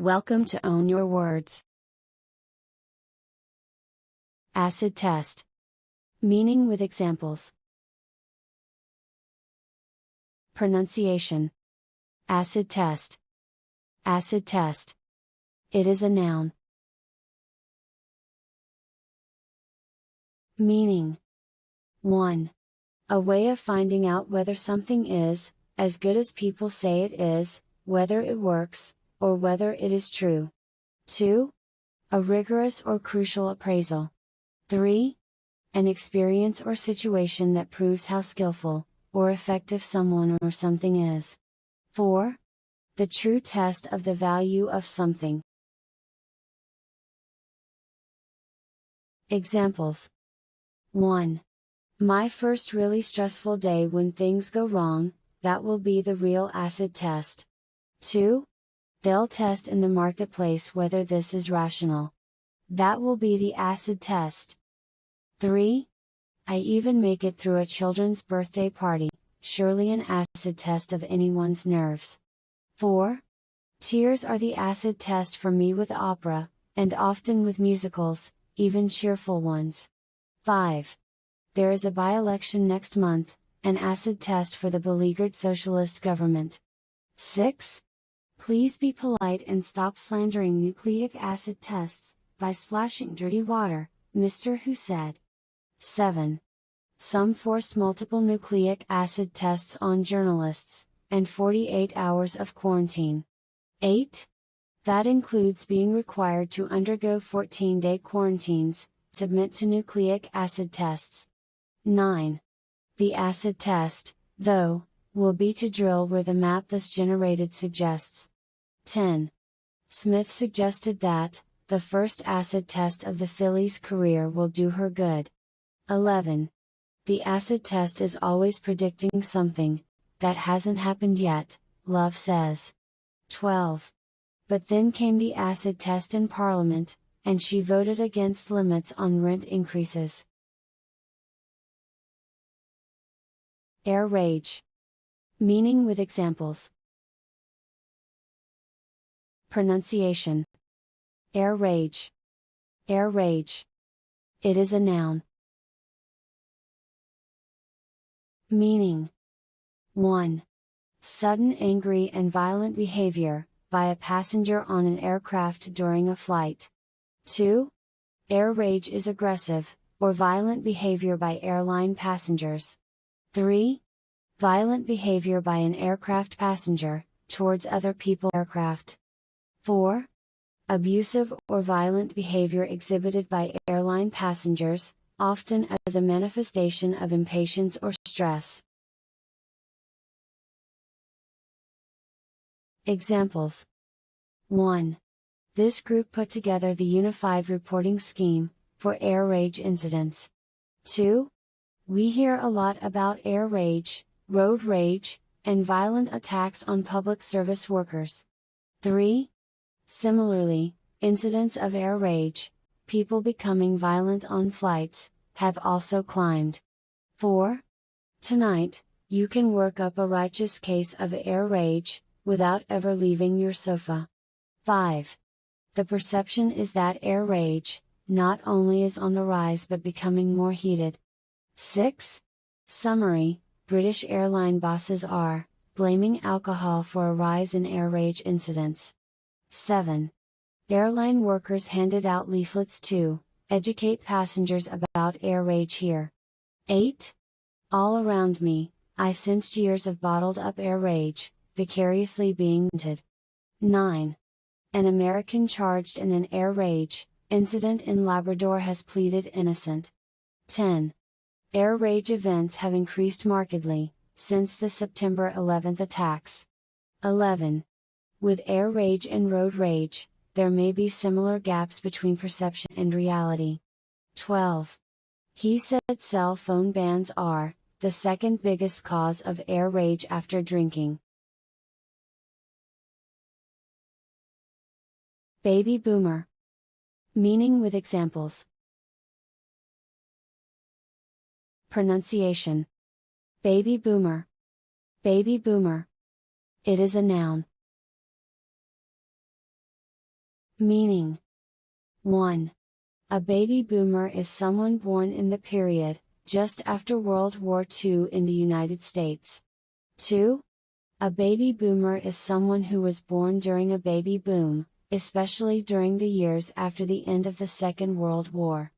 Welcome to Own Your Words. Acid test. Meaning with examples. Pronunciation. Acid test. Acid test. It is a noun. Meaning. 1. A way of finding out whether something is, as good as people say it is, whether it works, or whether it is true. 2. A rigorous or crucial appraisal. 3. An experience or situation that proves how skillful, or effective someone or something is. 4. The true test of the value of something. Examples. 1. My first really stressful day when things go wrong, that will be the real acid test. 2. They'll test in the marketplace whether this is rational. That will be the acid test. 3. I even make it through a children's birthday party, surely an acid test of anyone's nerves. 4. Tears are the acid test for me with opera, and often with musicals, even cheerful ones. 5. There is a by-election next month, an acid test for the beleaguered socialist government. 6. Please be polite and stop slandering nucleic acid tests, by splashing dirty water, Mr. Who said. 7. Some forced multiple nucleic acid tests on journalists, and 48 hours of quarantine. 8. That includes being required to undergo 14-day quarantines, submit to nucleic acid tests. 9. The acid test, though, will be to drill where the map thus generated suggests. 10. Smith suggested that, the first acid test of the filly's career will do her good. 11. The acid test is always predicting something, that hasn't happened yet, Love says. 12. But then came the acid test in Parliament, and she voted against limits on rent increases. Air rage. Meaning with examples. Pronunciation. Air rage. Air rage. It is a noun. Meaning. 1. Sudden angry and violent behavior, by a passenger on an aircraft during a flight. 2. Air rage is aggressive, or violent behavior by airline passengers. 3. Violent behavior by an aircraft passenger, towards other people aircraft. 4. Abusive or violent behavior exhibited by airline passengers, often as a manifestation of impatience or stress. Examples. 1. This group put together the unified reporting scheme, for air rage incidents. 2. We hear a lot about air rage, road rage, and violent attacks on public service workers. 3. Similarly, incidents of air rage, people becoming violent on flights, have also climbed. 4. Tonight, you can work up a righteous case of air rage, without ever leaving your sofa. 5. The perception is that air rage, not only is on the rise but becoming more heated. 6. Summary, British airline bosses are, blaming alcohol for a rise in air rage incidents. 7. Airline workers handed out leaflets to, educate passengers about air rage here. 8. All around me, I sensed years of bottled up air rage, vicariously being vented. 9. An American charged in an air rage incident in Labrador has pleaded innocent. 10. Air rage events have increased markedly, since the September 11th attacks. 11. With air rage and road rage, there may be similar gaps between perception and reality. 12. He said cell phone bans are, the second biggest cause of air rage after drinking. Baby boomer. Meaning with examples. Pronunciation. Baby boomer. Baby boomer. It is a noun. Meaning: 1. A baby boomer is someone born in the period, just after World War II in the United States. 2. A baby boomer is someone who was born during a baby boom, especially during the years after the end of the Second World War.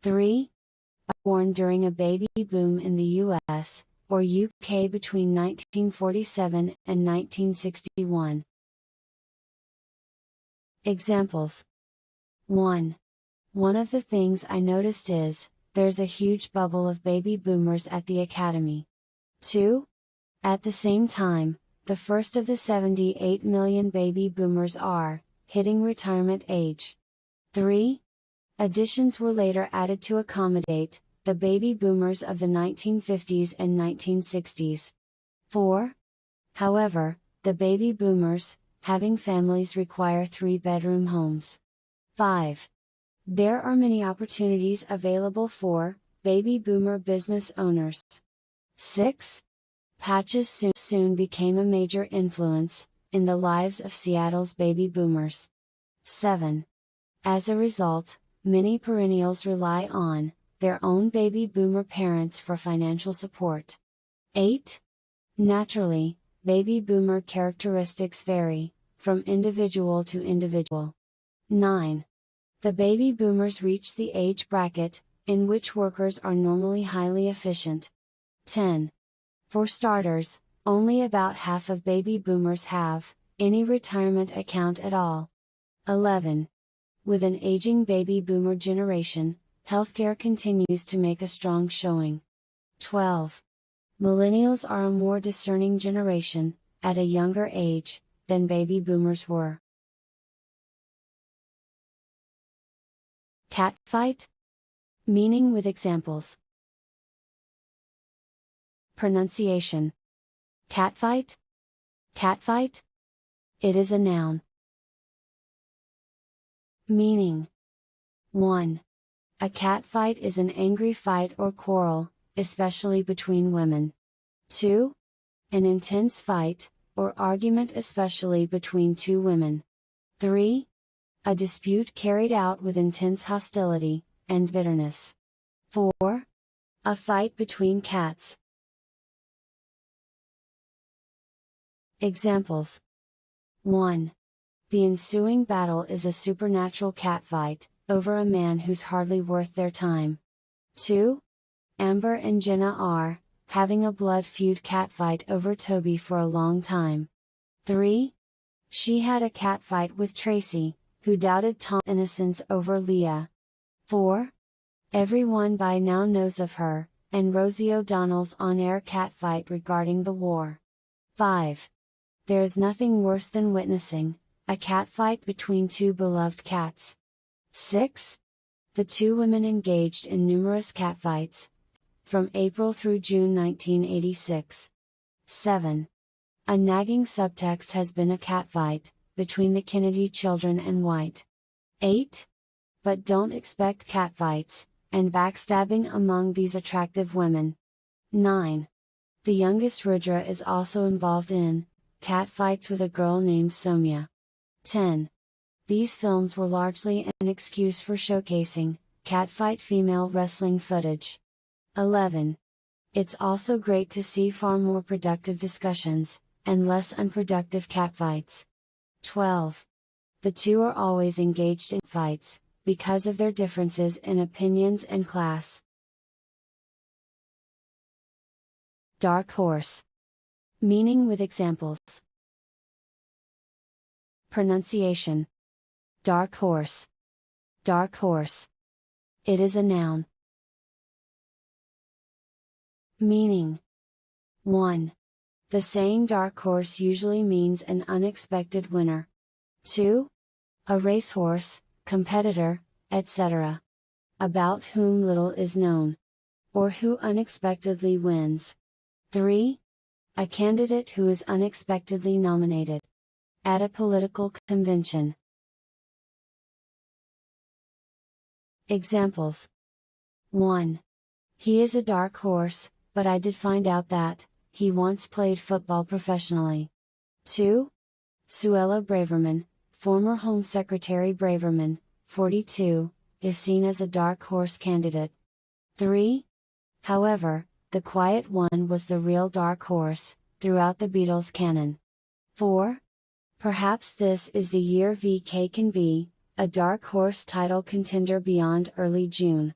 3. Born during a baby boom in the US, or UK between 1947 and 1961. Examples: 1. One of the things I noticed is, there's a huge bubble of baby boomers at the academy. 2. At the same time, the first of the 78 million baby boomers are hitting retirement age. 3. Additions were later added to accommodate the baby boomers of the 1950s and 1960s. 4. However, the baby boomers, having families, require 3-bedroom homes. 5. There are many opportunities available for baby boomer business owners. 6. Patches soon became a major influence in the lives of Seattle's baby boomers. 7. As a result, many perennials rely on their own baby boomer parents for financial support. 8. Naturally, baby boomer characteristics vary from individual to individual. 9. The baby boomers reach the age bracket in which workers are normally highly efficient. 10. For starters, only about half of baby boomers have any retirement account at all. 11. With an aging baby boomer generation, healthcare continues to make a strong showing. 12. Millennials are a more discerning generation, at a younger age, than baby boomers were. Catfight? Meaning with examples. Pronunciation. Catfight? Catfight? It is a noun. Meaning: 1. A catfight is an angry fight or quarrel, especially between women. 2. An intense fight, or argument especially between two women. 3. A dispute carried out with intense hostility and bitterness. 4. A fight between cats. Examples: 1. The ensuing battle is a supernatural catfight, over a man who's hardly worth their time. 2. Amber and Jenna are having a blood feud catfight over Toby for a long time. 3. She had a catfight with Tracy, who doubted Tom's innocence over Leah. 4. Everyone by now knows of her, and Rosie O'Donnell's on-air catfight regarding the war. 5. There is nothing worse than witnessing a catfight between two beloved cats. 6. The two women engaged in numerous catfights, from April through June 1986. 7. A nagging subtext has been a catfight between the Kennedy children and White. 8. But don't expect catfights and backstabbing among these attractive women. 9. The youngest Rudra is also involved in catfights with a girl named Soumya. 10. These films were largely an excuse for showcasing catfight female wrestling footage. 11. It's also great to see far more productive discussions, and less unproductive catfights. 12. The two are always engaged in fights, because of their differences in opinions and class. Dark horse. Meaning with examples. Pronunciation. Dark horse. Dark horse. It is a noun. Meaning: 1. The saying dark horse usually means an unexpected winner. 2. A racehorse, competitor, etc. about whom little is known, or who unexpectedly wins. 3. A candidate who is unexpectedly nominated at a political convention. Examples: 1. He is a dark horse, but I did find out that he once played football professionally. 2. Suella Braverman, former Home Secretary Braverman, 42, is seen as a dark horse candidate. 3. However, The Quiet One was the real dark horse, throughout the Beatles' canon. 4. Perhaps this is the year VK can be a dark horse title contender beyond early June.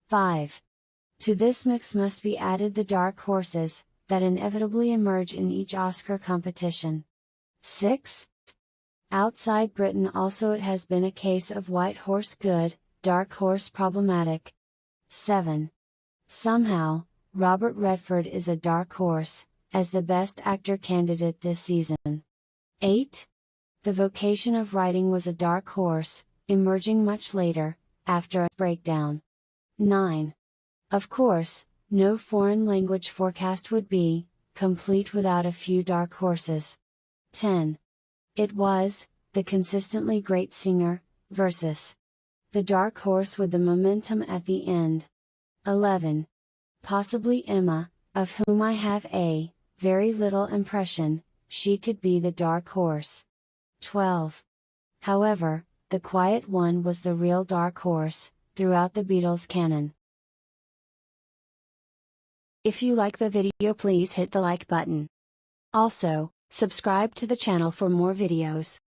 5. To this mix must be added the dark horses that inevitably emerge in each Oscar competition. 6. Outside Britain also it has been a case of white horse good, dark horse problematic. 7. Somehow, Robert Redford is a dark horse, as the best actor candidate this season. 8. The vocation of writing was a dark horse, emerging much later, after a breakdown. 9. Of course, no foreign language forecast would be complete without a few dark horses. 10. It was the consistently great singer versus the dark horse with the momentum at the end. 11. Possibly Emma, of whom I have a very little impression, she could be the dark horse. 12. However, The Quiet One was the real dark horse, throughout the Beatles' canon. If you like the video, please hit the like button. Also, subscribe to the channel for more videos.